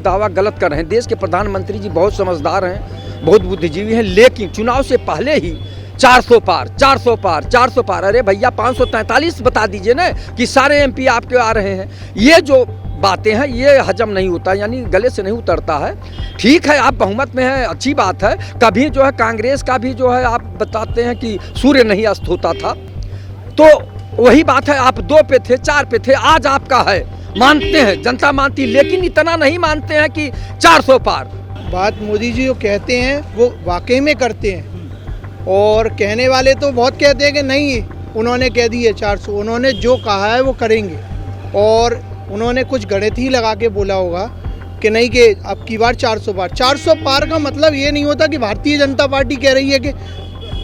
दावा गलत कर रहे हैं। देश के प्रधानमंत्री जी बहुत समझदार हैं, बहुत बुद्धिजीवी हैं, लेकिन चुनाव से पहले ही 400 पार 400 पार 400 पार। अरे भैया 543 बता दीजिए ना कि सारे एमपी आपके आ रहे हैं। ये जो बातें हैं ये हजम नहीं होता, यानी गले से नहीं उतरता है। ठीक है, आप बहुमत में हैं, अच्छी बात है। कभी जो है कांग्रेस का भी जो है आप बताते हैं कि सूर्य नहीं अस्त होता था, तो वही बात है, आप 2 पे थे, 4 पे थे, आज आपका है, मानते हैं, जनता मानती, लेकिन इतना नहीं मानते हैं कि 400 पार। बात मोदी जी जो कहते हैं वो वाकई में करते हैं, और कहने वाले तो बहुत कहते हैं कि नहीं उन्होंने कह दी है 400, उन्होंने जो कहा है वो करेंगे। और उन्होंने कुछ गणित ही लगा के बोला होगा कि नहीं कि अब की बार 400 पार। 400 पार का मतलब ये नहीं होता कि भारतीय जनता पार्टी कह रही है कि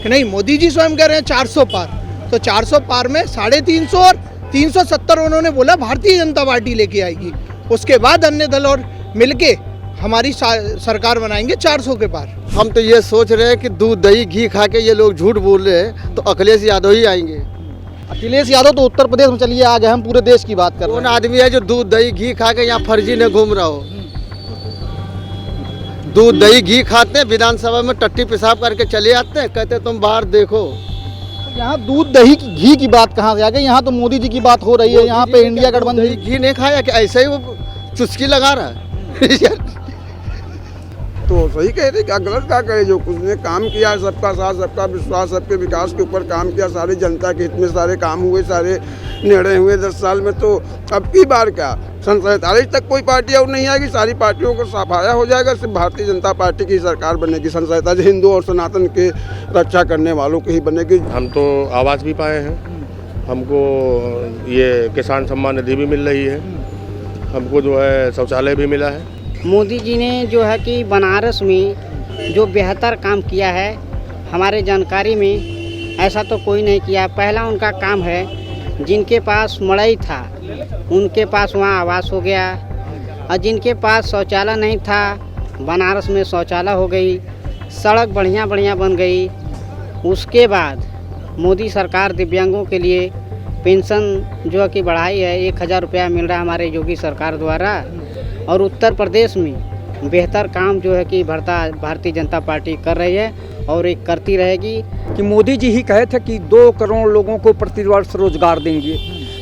नहीं, मोदी जी स्वयं कह रहे हैं 400 पार। तो 400 पार में 350 और 370 उन्होंने बोला भारतीय जनता पार्टी लेके आएगी। उसके बाद अन्य दल और मिलके हमारी सरकार बनाएंगे 400 के पार। हम तो ये सोच रहे हैं कि दूध दही घी खा के ये लोग झूठ बोल रहे हैं, तो अखिलेश यादव ही आएंगे। अखिलेश यादव तो उत्तर प्रदेश में चलिए आ गए, हम पूरे देश की बात कर रहे हैं। कौन आदमी है जो दूध दही घी खा के यहाँ फर्जी ने घूम रहा हो? दूध दही घी खाते हैं, विधानसभा में टट्टी पेशाब करके चले आते हैं, कहते तुम बाहर देखो। यहाँ दूध दही घी की बात कहाँ से आ गई? यहाँ तो मोदी जी की बात हो रही है। यहाँ पे इंडिया गठबंधन घी नहीं खाया कि ऐसे ही वो चुस्की लगा रहा है? तो सही कह रहे, क्या गलत क्या करे? जो कुछ ने काम किया है, सबका साथ सबका विश्वास, सबके विकास के ऊपर काम किया, सारी जनता के हित में सारे काम हुए, सारे निर्णय हुए 10 साल में। तो अब की बार क्या 47 तक कोई पार्टी और नहीं आएगी, सारी पार्टियों को सफाया हो जाएगा, सिर्फ भारतीय जनता पार्टी की सरकार बनेगी। 47 हिंदू और सनातन के रक्षा करने वालों की ही बनेगी। हम तो आवास भी पाए हैं, हमको ये किसान सम्मान निधि भी मिल रही है, हमको जो है शौचालय भी मिला है। मोदी जी ने जो है कि बनारस में जो बेहतर काम किया है, हमारे जानकारी में ऐसा तो कोई नहीं किया। पहला उनका काम है, जिनके पास मड़ई था उनके पास वहाँ आवास हो गया, और जिनके पास शौचालय नहीं था बनारस में शौचालय हो गई, सड़क बढ़िया बढ़िया बन गई। उसके बाद मोदी सरकार दिव्यांगों के लिए पेंशन जो है कि बढ़ाई है, 1000 रुपया मिल रहा है हमारे योगी सरकार द्वारा। और उत्तर प्रदेश में बेहतर काम जो है कि भारतीय जनता पार्टी कर रही है और एक करती रहेगी। कि मोदी जी ही कहे थे कि 2 करोड़ लोगों को प्रतिवर्ष रोजगार देंगे,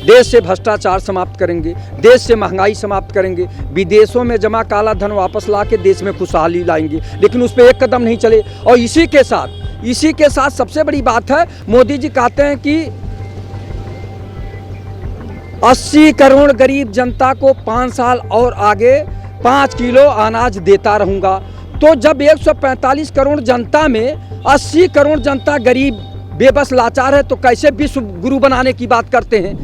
देश से भ्रष्टाचार समाप्त करेंगे, देश से महंगाई समाप्त करेंगे, विदेशों में जमा काला धन वापस ला के देश में खुशहाली लाएंगे, लेकिन उस पर एक कदम नहीं चले। और इसी के साथ सबसे बड़ी बात है, मोदी जी कहते हैं कि 80 करोड़ गरीब जनता को 5 साल और आगे 5 किलो अनाज देता रहूँगा। तो जब 145 करोड़ जनता में 80 करोड़ जनता गरीब बेबस लाचार है, तो कैसे विश्व गुरु बनाने की बात करते हैं?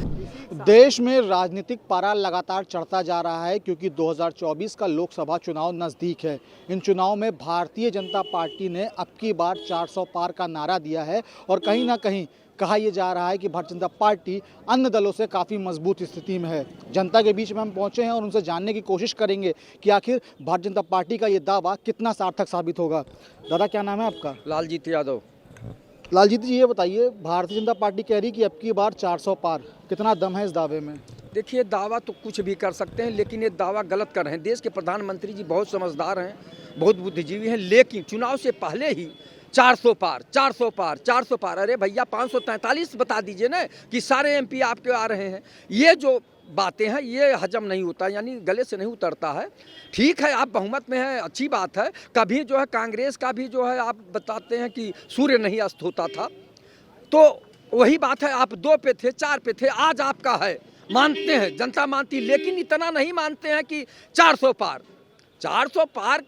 देश में राजनीतिक पारा लगातार चढ़ता जा रहा है, क्योंकि 2024 का लोकसभा चुनाव नज़दीक है। इन चुनाव में भारतीय जनता पार्टी ने अब की बार 400 पार का नारा दिया है, और कहीं ना कहीं कहा यह जा रहा है कि भारतीय जनता पार्टी अन्य दलों से काफ़ी मजबूत स्थिति में है। जनता के बीच में हम पहुंचे हैं और उनसे जानने की कोशिश करेंगे कि आखिर भारतीय जनता पार्टी का ये दावा कितना सार्थक साबित होगा। दादा, क्या नाम है आपका? लालजीत यादव। लालजीत जी, ये बताइए, भारतीय जनता पार्टी कह रही कि अब की बार 400 पार, कितना दम है इस दावे में? देखिए, दावा तो कुछ भी कर सकते हैं, लेकिन ये दावा गलत कर रहे हैं। देश के प्रधानमंत्री जी बहुत समझदार हैं, बहुत बुद्धिजीवी हैं, लेकिन चुनाव से पहले ही 400 पार 400 पार 400 पार। अरे भैया 543 बता दीजिए ना कि सारे एमपी आपके आ रहे हैं। ये जो बातें हैं ये हजम नहीं होता, यानी गले से नहीं उतरता है। ठीक है, आप बहुमत में हैं, अच्छी बात है। कभी जो है कांग्रेस का भी जो है आप बताते हैं कि सूर्य नहीं अस्त होता था, तो वही बात है, आप 2 पे थे, 4 पे थे, आज आपका है, मानते हैं, जनता मानती, लेकिन इतना नहीं मानते हैं कि 400 पार 400 पार।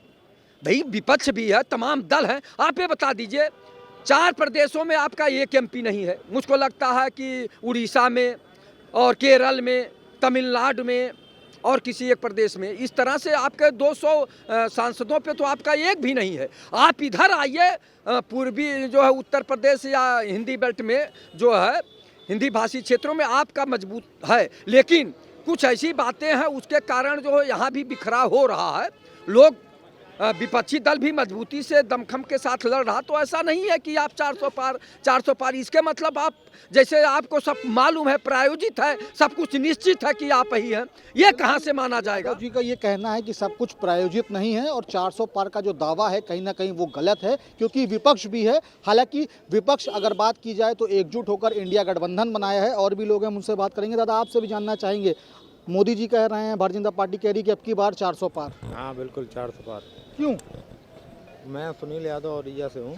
भाई विपक्ष भी है, तमाम दल हैं, आप ये बता दीजिए 4 प्रदेशों में आपका एक एमपी नहीं है। मुझको लगता है कि उड़ीसा में और केरल में, तमिलनाडु में और किसी एक प्रदेश में, इस तरह से आपके 200 सांसदों पे तो आपका एक भी नहीं है। आप इधर आइए, पूर्वी जो है उत्तर प्रदेश या हिंदी बेल्ट में जो है हिंदी भाषी क्षेत्रों में आपका मजबूत है, लेकिन कुछ ऐसी बातें हैं उसके कारण जो है यहाँ भी बिखराव हो रहा है। लोग विपक्षी दल भी मजबूती से दमखम के साथ लड़ रहा, तो ऐसा नहीं है कि आप 400 पार इसके मतलब आप जैसे आपको सब मालूम है, प्रायोजित है, सब कुछ निश्चित है कि आप ही हैं, ये कहाँ से माना जाएगा? जी का ये कहना है कि सब कुछ प्रायोजित नहीं है और 400 पार का जो दावा है कहीं ना कहीं वो गलत है, क्योंकि विपक्ष भी है। हालांकि विपक्ष अगर बात की जाए तो एकजुट होकर इंडिया गठबंधन बनाया है। और भी लोग हैं, उनसे बात करेंगे। दादा, आपसे भी जानना चाहेंगे, मोदी जी कह रहे हैं, भारतीय जनता पार्टी कह रही है कि अब की बार 400 पार। हाँ बिल्कुल 400 पार। क्यों? मैं सुनील यादव औरैया से हूँ।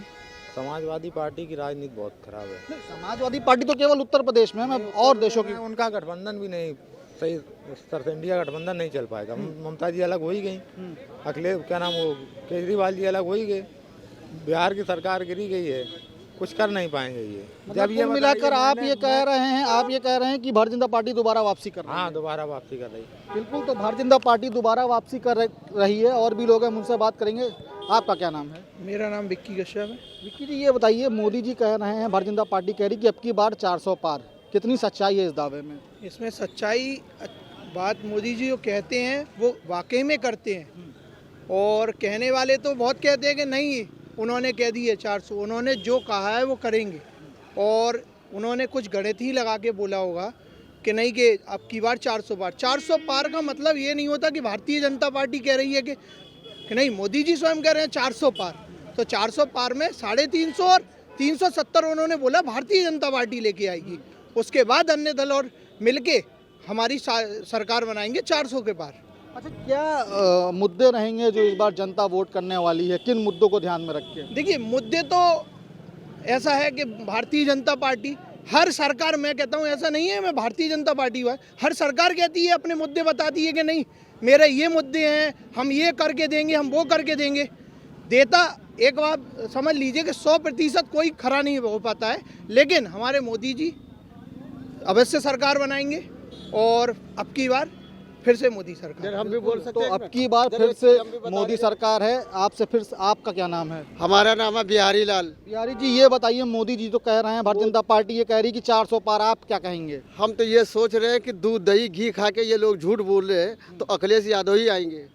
समाजवादी पार्टी की राजनीति बहुत खराब है। नहीं, समाजवादी पार्टी तो केवल उत्तर प्रदेश में है, मैं और देशों की। उनका गठबंधन भी नहीं सही स्तर से, इंडिया गठबंधन नहीं चल पाएगा। ममता जी अलग हो ही गई, अखिलेश क्या नाम वो केजरीवाल जी अलग हो ही गए, बिहार की सरकार गिरी गई है, कुछ कर नहीं पाएंगे ये। जब ये मिलाकर आप ये कह रहे हैं कि भारतीय जनता पार्टी दोबारा वापसी कर रही है। हाँ, दोबारा वापसी कर रही है। बिल्कुल, तो भारतीय जनता पार्टी दोबारा वापसी कर रही है। और भी लोग हैं, उनसे बात करेंगे। आपका क्या नाम है? मेरा नाम विक्की कश्यप है। विक्की जी, ये बताइए, मोदी जी कह रहे हैं, भारतीय जनता पार्टी कह रही कि अब की बार 400 पार, कितनी सच्चाई है इस दावे में? इसमें सच्चाई बात मोदी जी जो कहते हैं वो वाकई में करते हैं, और कहने वाले तो बहुत कहते हैं कि नहीं उन्होंने कह दी है 400, उन्होंने जो कहा है वो करेंगे। और उन्होंने कुछ गणित ही लगा के बोला होगा कि नहीं कि अब की बार 400 पार। 400 पार का मतलब ये नहीं होता कि भारतीय जनता पार्टी कह रही है कि नहीं, मोदी जी स्वयं कह रहे हैं 400 पार। तो 400 पार में 350 और 370 उन्होंने बोला भारतीय जनता पार्टी लेके आएगी, उसके बाद अन्य दल और मिलके हमारी सरकार बनाएंगे 400 के पार। अच्छा, क्या मुद्दे रहेंगे जो इस बार जनता वोट करने वाली है? किन मुद्दों को ध्यान में रख के? देखिए, मुद्दे तो ऐसा है कि भारतीय जनता पार्टी हर सरकार, मैं कहता हूँ ऐसा नहीं है मैं भारतीय जनता पार्टी हुआ, हर सरकार कहती है, अपने मुद्दे बताती है कि नहीं मेरे ये मुद्दे हैं, हम ये करके देंगे, हम वो करके देंगे। देता एक बात समझ लीजिए कि 100% कोई खरा नहीं हो पाता है, लेकिन हमारे मोदी जी अवश्य सरकार बनाएंगे और अब की बार फिर से मोदी सरकार। हम भी बोल सकते तो हैं। अब की बार फिर से मोदी सरकार है। आपसे फिर आपका क्या नाम है? हमारा नाम है बिहारी लाल। बिहारी जी, ये बताइए, मोदी जी तो कह रहे हैं, भारतीय जनता पार्टी ये कह रही कि 400 पार, आप क्या कहेंगे? हम तो ये सोच रहे हैं कि दूध दही घी खा के ये लोग झूठ बोल रहे हैं, तो अखिलेश यादव ही आएंगे।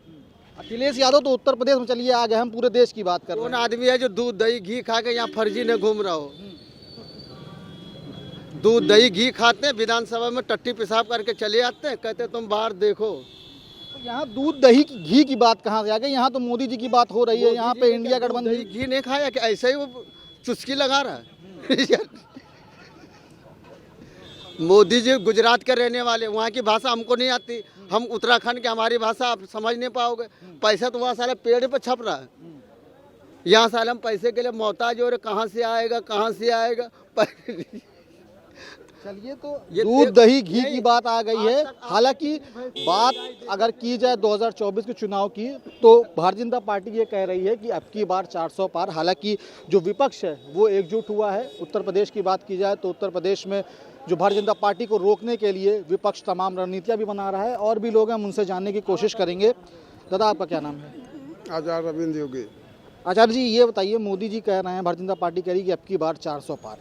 अखिलेश यादव तो उत्तर प्रदेश में, चलिए आ गए, हम पूरे देश की बात कर रहे कौन हैं। आदमी है जो दूध दही घी खा के यहाँ फर्जी ने घूम रहा हो? दूध दही घी खाते हैं, विधानसभा में टट्टी पेशाब करके चले आते हैं, कहते तुम बाहर देखो। यहाँ दूध दही घी की बात कहाँ से आ गई? यहाँ तो मोदी जी की बात हो रही है। यहाँ पे इंडिया गठबंधन। घी नहीं खाया कि ऐसे ही वो चुस्की लगा रहा है? मोदी जी गुजरात के रहने वाले, वहाँ की भाषा हमको नहीं आती, हम उत्तराखंड के, हमारी भाषा आप समझ नहीं पाओगे। पैसा तो वहाँ साला पेड़ पे छप रहा है, यहाँ साला हम पैसे के लिए मोहताज हो रहे, कहाँ से आएगा कहाँ से आएगा। चलिए, तो दूध दही घी की बात आ गई है। हालांकि बात अगर की जाए 2024 के चुनाव की, तो भारतीय जनता पार्टी ये कह रही है कि अब की बार 400 पार। हालांकि जो विपक्ष है वो एकजुट हुआ है। उत्तर प्रदेश की बात की जाए तो उत्तर प्रदेश में जो भारतीय जनता पार्टी को रोकने के लिए विपक्ष तमाम रणनीतियाँ भी बना रहा है। और भी लोग हैं, हम उनसे जानने की कोशिश करेंगे। दादा, आपका क्या नाम है? आचार्य रविंद्र योगी। आचार्य जी, ये बताइए, मोदी जी कह रहे हैं, भारतीय जनता पार्टी कह रही है कि अब की बार 400 पार।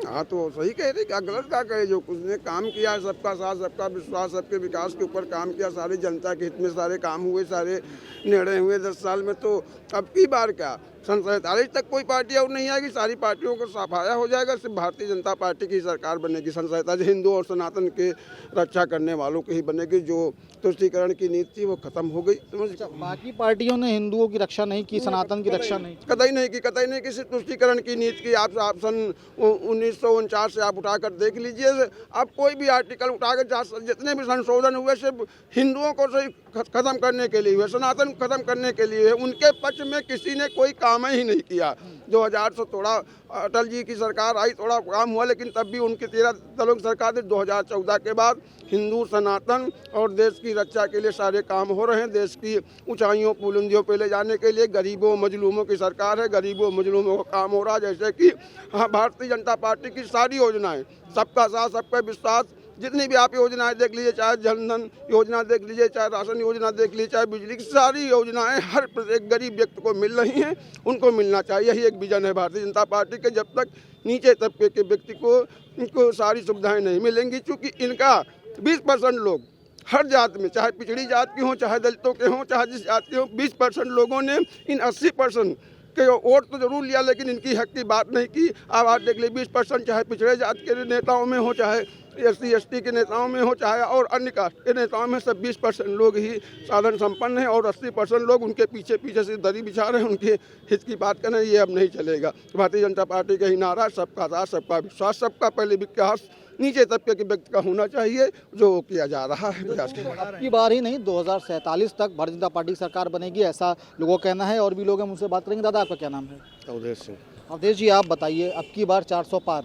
हाँ, तो सही कह रहे, क्या गलत क्या कहे? जो कुछ ने काम किया है, सबका साथ सबका विश्वास, सबके विकास के ऊपर काम किया, सारी जनता के हित में सारे काम हुए, सारे निर्णय हुए 10 साल में। तो अब की बार क्या, 47 तक कोई पार्टी और नहीं आएगी, सारी पार्टियों को सफाया हो जाएगा, सिर्फ भारतीय जनता पार्टी की सरकार बनेगी। 47 हिंदू और सनातन के रक्षा करने वालों की ही बनेगी। जो तुष्टीकरण की नीति थी वो खत्म हो गई। बाकी पार्टियों ने हिंदुओं की रक्षा नहीं की, सनातन की रक्षा नहीं, कतई नहीं की, कतई नहीं की। सिर्फ तुष्टीकरण की नीति की। आप सन 1949 से आप उठाकर देख लीजिए, आप कोई भी आर्टिकल उठाकर, जितने भी संशोधन हुए सिर्फ हिंदुओं को खत्म करने के लिए हुए, सनातन खत्म करने के लिए। उनके पक्ष में किसी ने कोई काम ही नहीं किया। 2000 से थोड़ा अटल जी की सरकार आई, थोड़ा काम हुआ, लेकिन तब भी उनकी 13 दलों की सरकार थी। 2014 के बाद हिंदू, सनातन और देश की रक्षा के लिए सारे काम हो रहे हैं। देश की ऊंचाइयों बुलंदियों पे ले जाने के लिए गरीबों मजलूमों की सरकार है। गरीबों मजलूमों का काम हो रहा है, जैसे कि भारतीय जनता पार्टी की सारी योजनाएं, सबका साथ सबका विश्वास, जितनी भी आप योजनाएं देख लीजिए, चाहे जनधन योजना देख लीजिए, चाहे राशन योजना देख लीजिए, चाहे बिजली की सारी योजनाएं हर एक गरीब व्यक्ति को मिल रही हैं, उनको मिलना चाहिए। यही एक विजन है भारतीय जनता पार्टी के। जब तक नीचे तबके के व्यक्ति को इनको सारी सुविधाएं नहीं मिलेंगी, क्योंकि इनका 20% लोग हर जात में, चाहे पिछड़ी जात के हों, चाहे दलितों के हों, चाहे जिस जात के हों, 20% लोगों ने इन 80% के वोट तो जरूर लिया, लेकिन इनकी हक की बात नहीं की। अब आप देख लीजिए 20% चाहे पिछड़े जात के नेताओं में हो, चाहे SC/ST के नेताओं में हो, चाहे और अन्य कास्ट के नेताओं में, सब 20% लोग ही साधन संपन्न हैं और 80% लोग उनके पीछे पीछे से दरी बिछा रहे हैं। उनके हित की बात करना ये अब नहीं चलेगा। भारतीय जनता पार्टी का ही नारा सबका साथ, सबका विश्वास, सबका पहले विकास नीचे तबके के व्यक्ति का होना चाहिए, जो किया जा रहा है प्रयास के। अब की बार ही नहीं, 2047 तक भारतीय जनता पार्टी की सरकार बनेगी, ऐसा लोगों का कहना है। और भी लोग हैं, मुझसे बात करेंगे। दादा, आपका क्या नाम है? अवधेश सिंह। अवधेश जी, आप बताइए, अब की बार 400 पार,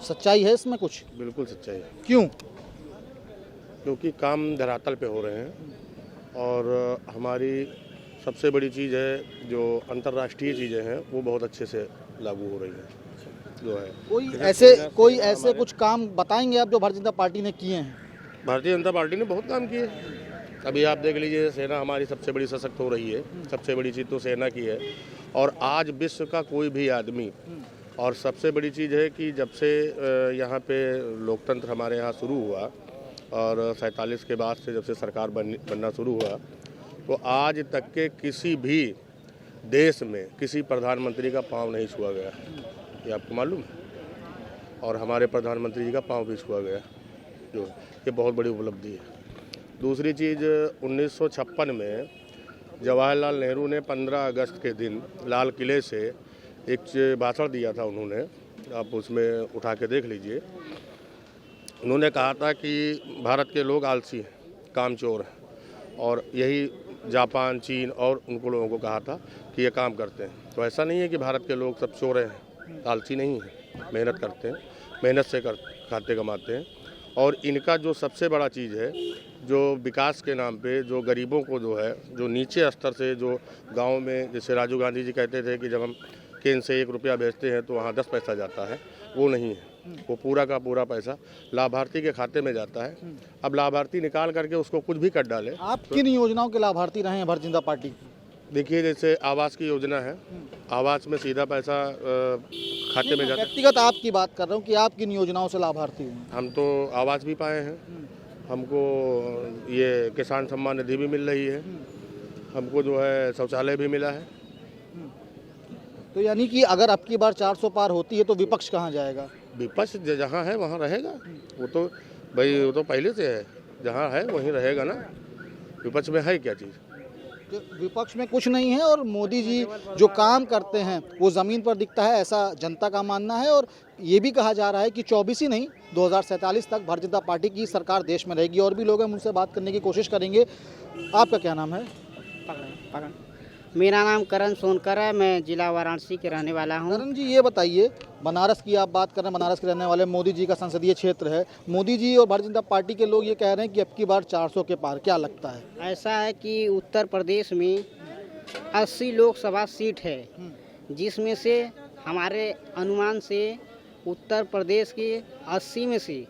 सच्चाई है इसमें कुछ? बिल्कुल सच्चाई है। क्यों? क्योंकि काम धरातल पे हो रहे हैं और हमारी सबसे बड़ी चीज़ है जो अंतर्राष्ट्रीय चीज़ें हैं वो बहुत अच्छे से लागू हो रही हैं। जो है कोई ऐसे कुछ काम बताएंगे आप जो भारतीय जनता पार्टी ने किए हैं? भारतीय जनता पार्टी ने बहुत काम किए। अभी आप देख लीजिए, सेना हमारी सबसे बड़ी सशक्त हो रही है। सबसे बड़ी चीज़ तो सेना की है। और आज विश्व का कोई भी आदमी, और सबसे बड़ी चीज़ है कि जब से यहाँ पे लोकतंत्र हमारे यहाँ शुरू हुआ और 47 के बाद से जब से सरकार बनना शुरू हुआ, तो आज तक के किसी भी देश में किसी प्रधानमंत्री का पाँव नहीं छुआ गया, ये आपको मालूम है। और हमारे प्रधानमंत्री जी का पाँव भी छुआ गया, जो ये बहुत बड़ी उपलब्धि है। दूसरी चीज़, 1956 में जवाहरलाल नेहरू ने 15 अगस्त के दिन लाल किले से एक भाषण दिया था उन्होंने, आप उसमें उठा के देख लीजिए। उन्होंने कहा था कि भारत के लोग आलसी हैं, कामचोर हैं, और यही जापान, चीन और उनको लोगों को कहा था कि ये काम करते हैं। तो ऐसा नहीं है कि भारत के लोग सब चोर हैं, आलसी नहीं है, मेहनत करते हैं, मेहनत से खाते कमाते हैं। और इनका जो सबसे बड़ा चीज़ है, जो विकास के नाम पे जो गरीबों को जो है, जो नीचे स्तर से, जो गांव में, जैसे राजीव गांधी जी कहते थे कि जब हम केंद्र से 1 रुपया भेजते हैं तो वहाँ 10 पैसा जाता है, वो नहीं है। वो पूरा का पूरा पैसा लाभार्थी के खाते में जाता है। अब लाभार्थी निकाल करके उसको कुछ भी कर डाले। आप किन योजनाओं के लाभार्थी रहे हैं भारतीय जनता पार्टी? देखिए, जैसे आवास की योजना है, आवास में सीधा पैसा खाते में जाता है। व्यक्तिगत आपकी बात कर रहा हूँ कि आप किन योजनाओं से लाभार्थी हुए? हम तो आवास भी पाए हैं, हमको ये किसान सम्मान निधि भी मिल रही है, हमको जो है शौचालय भी मिला है। तो यानी कि अगर अब की बार 400 पार होती है तो विपक्ष कहाँ जाएगा? विपक्ष जहाँ है वहाँ रहेगा। वो तो भाई, वो तो पहले से है, जहाँ है वहीं रहेगा ना। विपक्ष में है क्या चीज़? विपक्ष में कुछ नहीं है, और मोदी जी जो काम करते हैं वो ज़मीन पर दिखता है, ऐसा जनता का मानना है। और ये भी कहा जा रहा है कि 24 ही नहीं, 2047 तक भारतीय जनता पार्टी की सरकार देश में रहेगी। और भी लोग हैं, उनसे बात करने की कोशिश करेंगे। आपका क्या नाम है? मेरा नाम करण सोनकर है, मैं जिला वाराणसी के रहने वाला हूँ। करण जी, ये बताइए, बनारस की आप बात कर रहे हैं, बनारस के रहने वाले, मोदी जी का संसदीय क्षेत्र है। मोदी जी और भारतीय जनता पार्टी के लोग ये कह रहे हैं कि अब की बार 400 के पार, क्या लगता है? ऐसा है कि उत्तर प्रदेश में 80 लोकसभा सीट है, जिसमें से हमारे अनुमान से उत्तर प्रदेश की 80 में से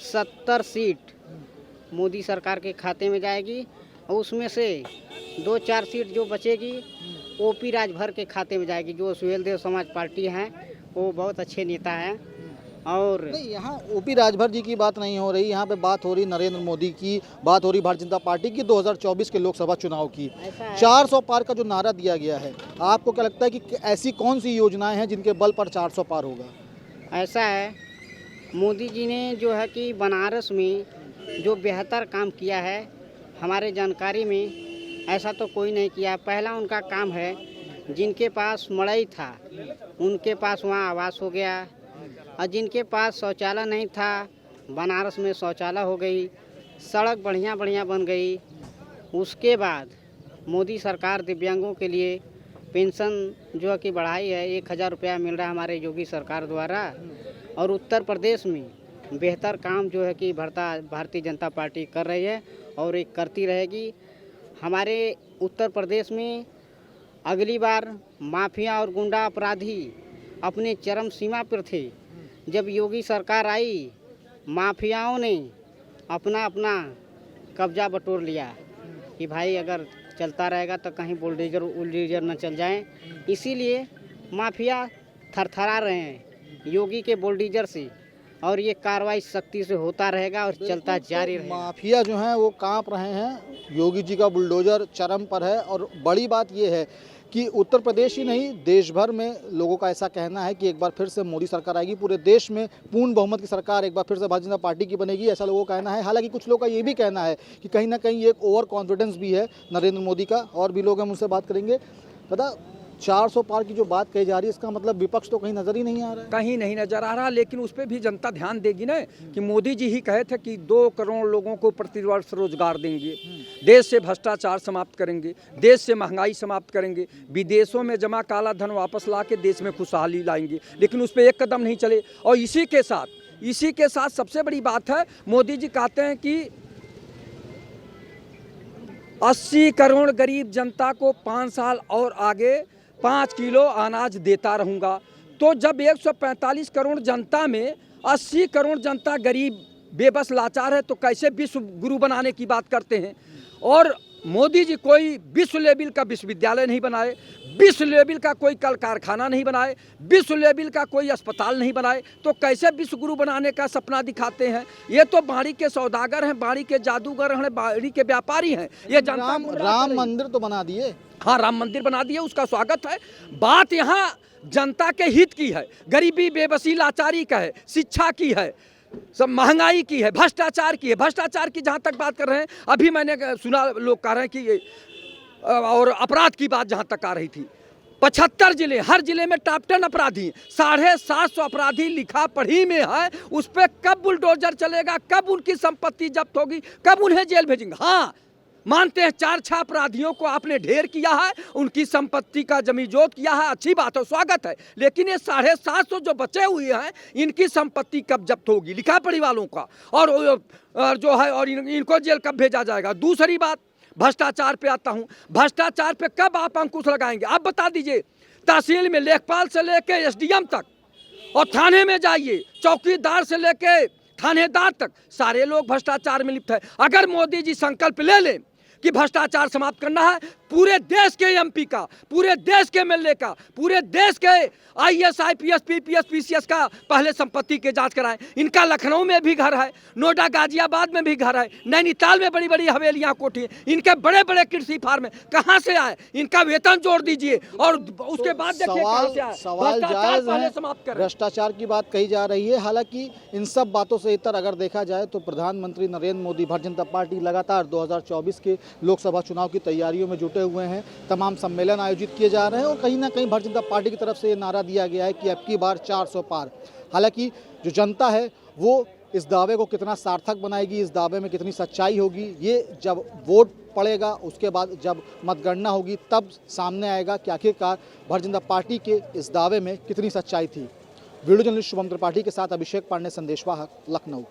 70 सीट मोदी सरकार के खाते में जाएगी, और उसमें से 2-4 सीट जो बचेगी ओपी राजभर के खाते में जाएगी। जो सुहेलदेव समाज पार्टी है, वो बहुत अच्छे नेता हैं। और नहीं, यहाँ ओपी राजभर जी की बात नहीं हो रही, यहाँ पे बात हो रही नरेंद्र मोदी की, बात हो रही भारतीय जनता पार्टी की 2024 के लोकसभा चुनाव की। 400 पार का जो नारा दिया गया है, आपको क्या लगता है कि ऐसी कौन सी योजनाएं हैं जिनके बल पर 400 पार होगा? ऐसा है, मोदी जी ने जो है कि बनारस में जो बेहतर काम किया है, हमारे जानकारी में ऐसा तो कोई नहीं किया। पहला उनका काम है, जिनके पास मड़ई था उनके पास वहाँ आवास हो गया, और जिनके पास शौचालय नहीं था बनारस में शौचालय हो गई, सड़क बढ़िया बढ़िया बन गई। उसके बाद मोदी सरकार दिव्यांगों के लिए पेंशन जो है कि बढ़ाई है, 1000 रुपया मिल रहा है हमारे योगी सरकार द्वारा। और उत्तर प्रदेश में बेहतर काम जो है कि भारतीय जनता पार्टी कर रही है और एक करती रहेगी। हमारे उत्तर प्रदेश में अगली बार माफिया और गुंडा अपराधी अपने चरम सीमा पर थे। जब योगी सरकार आई, माफियाओं ने अपना अपना कब्जा बटोर लिया कि भाई अगर चलता रहेगा तो कहीं बुलडोजर न चल जाए। इसीलिए माफिया थरथरा रहे हैं योगी के बुलडोजर से। और ये कार्रवाई सख्ती से होता रहेगा और चलता जारी रहेगा। माफिया जो हैं वो कांप रहे हैं, योगी जी का बुलडोजर चरम पर है। और बड़ी बात ये है कि उत्तर प्रदेश ही नहीं, देश भर में लोगों का ऐसा कहना है कि एक बार फिर से मोदी सरकार आएगी, पूरे देश में पूर्ण बहुमत की सरकार एक बार फिर से भारतीय जनता पार्टी की बनेगी, ऐसा लोगों का कहना है। हालांकि कुछ लोगों का ये भी कहना है कि कहीं ना कहीं एक ओवर कॉन्फिडेंस भी है नरेंद्र मोदी का। और भी लोग हम उनसे बात करेंगे। पता 400 पार की जो बात कही जा रही है, इसका मतलब विपक्ष तो कहीं नजर ही नहीं आ रहा है। कहीं नहीं नजर आ रहा, लेकिन उस पर भी जनता ध्यान देगी ना कि मोदी जी ही कहे थे कि 2 करोड़ लोगों को प्रतिवर्ष रोजगार देंगे, देश से भ्रष्टाचार समाप्त करेंगे, देश से महंगाई समाप्त करेंगे, विदेशों में जमा काला धन वापस ला के देश में खुशहाली लाएंगे, लेकिन उस पर एक कदम नहीं चले। और इसी के साथ सबसे बड़ी बात है, मोदी जी कहते हैं कि 80 करोड़ गरीब जनता को 5 साल और आगे 5 किलो अनाज देता रहूँगा। तो जब 145 करोड़ जनता में 80 करोड़ जनता गरीब बेबस लाचार है, तो कैसे विश्व गुरु बनाने की बात करते हैं। और मोदी जी कोई विश्व लेवल का विश्वविद्यालय नहीं बनाए, विश्व लेवल का कोई कल कारखाना नहीं बनाए, विश्व लेवल का कोई अस्पताल नहीं बनाए, तो कैसे विश्व गुरु बनाने का सपना दिखाते हैं। ये तो बाड़ी के सौदागर हैं, बाड़ी के जादूगर हैं, बाड़ी के व्यापारी हैं। ये जनता राम मंदिर तो बना दिए। हाँ, राम मंदिर बना दिए, उसका स्वागत है। बात यहाँ जनता के हित की है, गरीबी बेबसी लाचारी का है, शिक्षा की है, सब महंगाई की है, भ्रष्टाचार की है। भ्रष्टाचार की जहाँ तक बात कर रहे हैं, अभी मैंने सुना लोग कह रहे हैं कि और अपराध की बात जहाँ तक आ रही थी, 75 जिले, हर जिले में टॉप 10 अपराधी, 750 अपराधी लिखा पढ़ी में है। उस पर कब बुलडोजर चलेगा, कब उनकी संपत्ति जब्त होगी, कब उन्हें जेल भेजेंगे। हाँ, मानते हैं 4-6 अपराधियों को आपने ढेर किया है, उनकी संपत्ति का जमीजोत किया है, अच्छी बात है, स्वागत है। लेकिन ये 750 जो बचे हुए हैं, इनकी संपत्ति कब जब्त होगी, लिखा पढ़ी वालों का, और जो है, और इनको जेल कब भेजा जाएगा। दूसरी बात, भ्रष्टाचार पे आता हूँ। भ्रष्टाचार पे कब आप अंकुश लगाएंगे, आप बता दीजिए। तहसील में लेखपाल से लेके एसडीएम तक, और थाने में जाइए, चौकीदार से लेके थानेदार तक, सारे लोग भ्रष्टाचार में लिप्त है। अगर मोदी जी संकल्प ले लें कि भ्रष्टाचार समाप्त करना है, पूरे देश के एमपी का, पूरे देश के एमएलए का, पूरे देश के आईएएस, आईपीएस, पीपीएस, पीसीएस का पहले संपत्ति के जांच कराएं। इनका लखनऊ में भी घर है, नोएडा गाजियाबाद में भी घर है, नैनीताल में बड़ी बड़ी हवेलियां, कोठी, इनके बड़े बड़े कृषि फार्म कहाँ से आए, इनका वेतन जोड़ दीजिए, और उसके बाद देखिए कहाँ से आए। सवाल जायज है, समाप्त करें। भ्रष्टाचार की बात कही जा रही है। हालांकि इन सब बातों से इतर अगर देखा जाए तो प्रधानमंत्री नरेंद्र मोदी, भारतीय जनता पार्टी लगातार 2024 के लोकसभा चुनाव की तैयारियों में जुटे हुए हैं। तमाम सम्मेलन आयोजित किए जा रहे हैं, और कहीं ना कहीं भारतीय जनता पार्टी की तरफ से ये नारा दिया गया है कि अब की बार 400 पार। हालांकि जो जनता है वो इस दावे को कितना सार्थक बनाएगी, इस दावे में कितनी सच्चाई होगी, ये जब वोट पड़ेगा, उसके बाद जब मतगणना होगी, तब सामने आएगा कि आखिरकार भारतीय जनता पार्टी के इस दावे में कितनी सच्चाई थी। वीडियो जर्नलिस्ट शुभम त्रिपाठी के साथ अभिषेक पांडे, संदेशवाहक, लखनऊ।